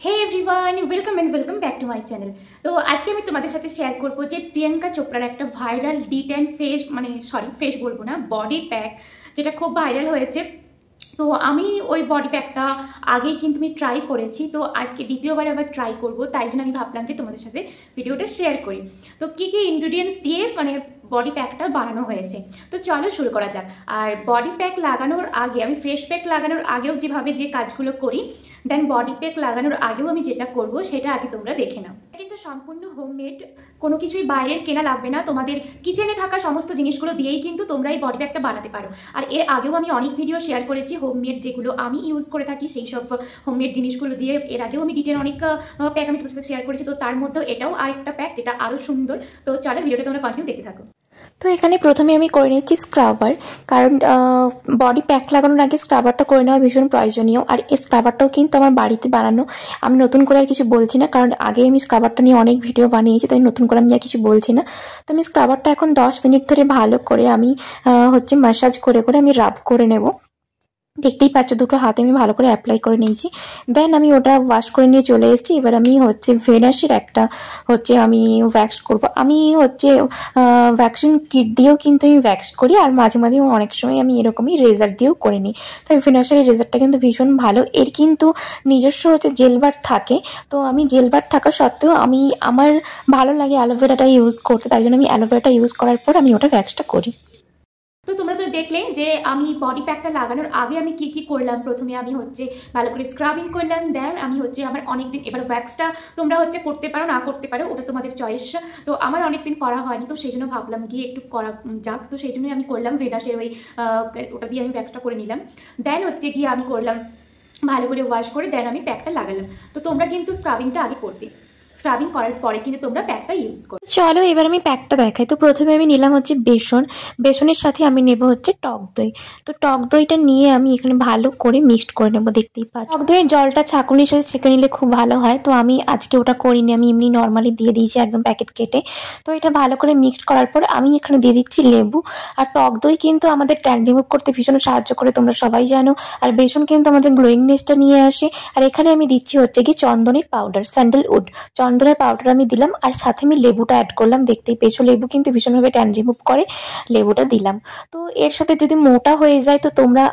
Hey everyone welcome back to my channel. तो आज के तुम्हारे साथे शेयर करब जे प्रियंका चोपड़ार एक भाइरल D10 फेस फेस बोलबो ना बडी पैक जेटा खूब भाइरल होयेछे। तो आमी ओई बडी पैकटा आगे किन्तु आमी ट्राई करेছি, तो आज के द्वितीयबार आबार ट्राई करब, ताई जोन्नो आमी भाबलाम जे तोमादेर साथे भिडियोटा शेयर करी। तो की इनग्रेडिएंट्स दिए बडी पैकटा बानानो हयेछे, तो चलो शुरू करा जाक। और बडी पैक लागानोर आगे आमी फेस पैक लागानोर आगेও যেভাবে যে কাজগুলো করি देन बडी पैक लागानोर आगेও आमी जेटा करब सेटा आगे तोमरा देखे नाओ। किन्तु सम्पूर्ण होममेड कोनो किछुई बाइरेर केना लागबे ना, तोमादेर किचेने थाका समस्त जिनिसगुलो दिएई किन्तु तोमरा এই बडी पैकटा बानाते पारो। और एर आगेও आमी अनेक भिडियो शेयर करेছি होममेड जेगुलो आमी इउज करे थाकी सेई सब होममेड जिनिसगुलो दिए एर आगेও आमी डिटेल अनेक पैक आमी तोमाদের সাথে শেয়ার করেছি। তো তার মধ্যে এটাও আরেকটা প্যাক যেটা আরো সুন্দর। তো চলো ভিডিওটা তোমরা কন্টিনিউ দেখতে থাকো। তো এখানে প্রথমে আমি করে নিচ্ছি স্ক্রাবার, কারণ বডি প্যাক লাগানোর আগে স্ক্রাবারটা করে নেওয়া ভীষণ প্রয়োজনীয়। আর এই স্ক্রাবারটাও কিন্তু আমার বাড়িতে বানানো, আমি নতুন করে আর কিছু বলছি না, কারণ আগে আমি স্ক্রাবারটা নিয়ে অনেক ভিডিও বানিয়েছি, তাই নতুন করে আমি আর কিছু বলছি না। তো আমি স্ক্রাবারটা এখন 10 মিনিট ধরে ভালো করে আমি ম্যাসাজ করে আমি রাব করে নেব। দেখতেই পাচ্ছ দুটো হাতে আমি ভালো করে অ্যাপ্লাই করে নিয়েছি। দেন আমি ওটা ওয়াশ করে নিয়ে চলে এসেছি। এবার আমি ভেনাসের একটা আমি ওয়্যাক্স করব। আমি ভ্যাকসিন কিট দিয়েও কিন্তু আমি ওয়্যাক্স করি, আর মাঝে মাঝে অনেক সময় আমি এরকমই রেজার দিয়েও করে নিই। তো এই ভেনাসের রেজারটা কিন্তু ভীষণ ভালো, এর কিন্তু নিজস্ব জেল বার থাকে। তো আমি জেল বার থাকা সত্ত্বেও আমার ভালো লাগে অ্যালোভেরাটা ইউজ করতে, তাই জন্য আমি অ্যালোভেরাটা ইউজ করার পর আমি ওটা ওয়্যাক্সটা করি। তো তোমরা তো দেখলে যে আমি বডি প্যাকটা লাগানোর আগে আমি কি করলাম। প্রথমে আমি ভালো করে স্ক্রাবিং করলাম, দেন আমি আমার অনেকদিন এবার ওয়্যাক্সটা তোমরা করতে পারো না করতে পারো, ওটা তোমাদের চয়েস। তো আমার অনেকদিন করা হয়নি, তো সেই জন্য ভাবলাম গিয়ে একটু করা যাক। তো সেই জন্যই আমি করলাম ভেনাসের ওটা দিয়ে আমি ওয়্যাক্সটা করে নিলাম। দেন গিয়ে আমি করলাম ভালো করে ওয়াশ করে, দেন আমি প্যাকটা লাগালাম। তো তোমরা কিন্তু স্ক্রাবিংটা আগে করবে, স্ক্রাবিং করার পরে কিন্তু তোমরা প্যাকটা ইউজ করো। চলো এবার আমি প্যাকটা দেখাই। তো প্রথমে আমি নিলাম বেসনের সাথে আমি নেব টক দই। তো টক দইটা নিয়ে আমি এখানে ভালো করে মিক্সড করে নেব। দেখতেই পাচ্ছ টক দইয়ের জলটা ছাঁকুনির সাথে ছেঁকে নিলে খুব ভালো হয়। তো আমি আজকে ওটা করিনি, আমি এমনি নর্মালি দিয়ে দিয়েছি একদম প্যাকেট কেটে। তো এটা ভালো করে মিক্সড করার পর আমি এখানে দিয়ে দিচ্ছি লেবু। আর টক দই কিন্তু আমাদের ট্যান রিমুভ করতে ভীষণ সাহায্য করে, তোমরা সবাই জানো। আর বেসন কিন্তু আমাদের গ্লোয়িংনেসটা নিয়ে আসে। আর এখানে আমি দিচ্ছি কি চন্দনের পাউডার, স্যান্ডেলউড চন্দনের পাউডার আমি দিলাম, আর সাথে আমি লেবুটা অ্যাড করলাম। দেখতেই পেয়েছো লেবু কিন্তু ভীষণভাবে ট্যান রিমুভ করে, লেবুটা দিলাম। তো এর সাথে যদি মোটা হয়ে যায় তো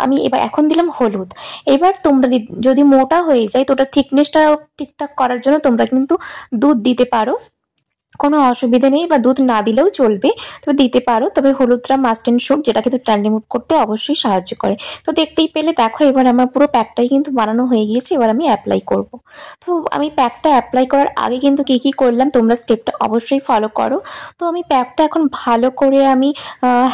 আমি এখন দিলাম হলুদ। এবার তোমরা যদি মোটা হয়ে যায় তো ওটা থিকনেসটা ঠিকঠাক করার জন্য তোমরা কিন্তু দুধ দিতে পারো, কোনো অসুবিধা নেই, বা দুধ না দিলেও চলবে, তবে দিতে পারো। তবে হলুদটা মাস্ট অ্যান্ড শুড, যেটা কিন্তু ট্যান রিমুভ করতে অবশ্যই সাহায্য করে। তো দেখতেই পেলে দেখো এবার আমার পুরো প্যাকটাই কিন্তু বানানো হয়ে গিয়েছে। এবার আমি অ্যাপ্লাই করব। তো আমি প্যাকটা অ্যাপ্লাই করার আগে কিন্তু কি করলাম তোমরা স্টেপটা অবশ্যই ফলো করো। তো আমি প্যাকটা এখন ভালো করে আমি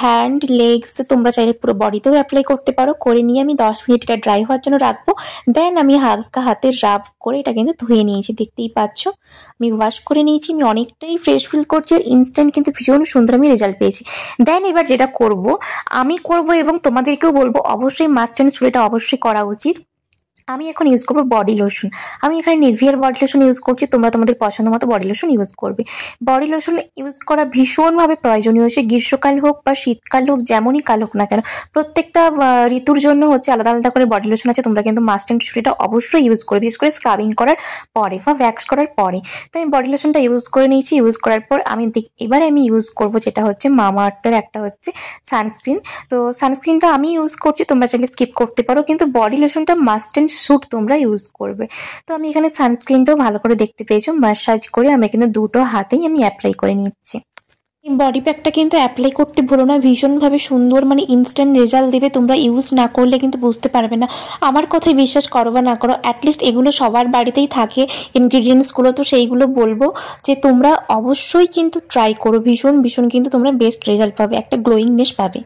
হ্যান্ড, লেগস, তোমরা চাইলে পুরো বডিতেও অ্যাপ্লাই করতে পারো, করে নিয়ে আমি 10 মিনিট এটা ড্রাই হওয়ার জন্য রাখবো। দেন আমি হালকা হাতে রাব করে এটা কিন্তু ধুয়ে নিয়েছি। দেখতেই পাচ্ছ আমি ওয়াশ করে নিয়েছি, আমি অনেকটাই ফ্রেশ ফিল করছি, আর ইনস্ট্যান্ট কিন্তু ভীষণ সুন্দর আমি রেজাল্ট পেয়েছি। দেন এবার যেটা করব এবং তোমাদেরকেও বলবো অবশ্যই মাস্ট অ্যান্ড শুড এটা অবশ্যই করা উচিত। আমি এখন ইউজ করবো বডি লোশন। আমি এখানে নিভিয়ার বডি লোশন ইউজ করছি, তোমরা তোমাদের পছন্দ মতো বডি লোশন ইউজ করবে। বডি লোশন ইউজ করা ভীষণভাবে প্রয়োজনীয়, সে গ্রীষ্মকাল হোক বা শীতকাল হোক, যেমনই কাল হোক না কেন, প্রত্যেকটা ঋতুর জন্য আলাদা আলাদা করে বডি লোশন আছে। তোমরা কিন্তু মাস্ট অ্যান্ড শুড এটা অবশ্যই ইউজ করবে, বিশেষ করে স্ক্রাবিং করার পরে বা ওয়্যাক্স করার পরে। তো আমি বডি লোশনটা ইউজ করে নিয়েছি। ইউজ করার পর এবারে আমি ইউজ করবো যেটা মামা আর্থের একটা সানস্ক্রিন। তো সানস্ক্রিনটা আমি ইউজ করছি, তোমরা চাইলে স্কিপ করতে পারো, কিন্তু বডি লোশনটা মাস্ট অ্যান্ড শুড তোমরা ইউজ করবে। তো আমি এখানে সানস্ক্রিনটাও ভালো করে দেখতে পেয়েছো ম্যাসাজ করে আমি কিন্তু দুটো হাতেই আমি অ্যাপ্লাই করে নিচ্ছি। বডি প্যাকটা কিন্তু অ্যাপ্লাই করতে ভুলো না, ভীষণভাবে সুন্দর ইনস্ট্যান্ট রেজাল্ট দেবে। তোমরা ইউজ না করলে কিন্তু বুঝতে পারবে না। আমার কথায় বিশ্বাস করো বা না করো, অ্যাটলিস্ট এগুলো সবার বাড়িতেই থাকে ইনগ্রিডিয়েন্টসগুলো। তো সেইগুলো বলবো যে তোমরা অবশ্যই কিন্তু ট্রাই করো, ভীষণ কিন্তু তোমরা বেস্ট রেজাল্ট পাবে, একটা গ্লোয়িংনেস পাবে।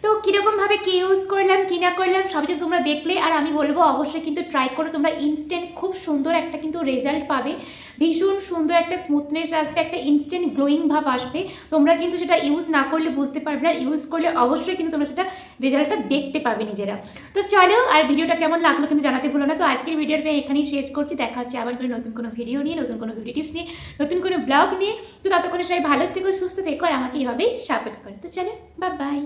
তো কীরকমভাবে কি ইউজ করলাম কি না করলাম সবই তো তোমরা দেখলে। আর আমি বলবো অবশ্যই কিন্তু ট্রাই করো, তোমরা ইনস্ট্যান্ট খুব সুন্দর একটা কিন্তু রেজাল্ট পাবে, ভীষণ সুন্দর একটা স্মুথনেস আসবে, একটা ইনস্ট্যান্ট গ্লোয়িং ভাব আসবে। তোমরা কিন্তু সেটা ইউজ না করলে বুঝতে পারবে না, ইউজ করলে অবশ্যই কিন্তু তোমরা সেটা রেজাল্টটা দেখতে পাবে নিজেরা। তো চলো, আর ভিডিওটা কেমন লাগলো কিন্তু জানাতে ভুলো না। তো আজকের ভিডিওটা এখানেই শেষ করছি, দেখা হচ্ছে আবার করে নতুন কোনো ভিডিও নিয়ে, নতুন কোনো ভিডিও টিপস নিয়ে, নতুন কোনো ব্লগ নিয়ে। তো ততক্ষণে সবাই ভালো থেকো, সুস্থ থেকো, আর আমাকে এইভাবেই সাপোর্ট করো। তো চলো, বাই বাই।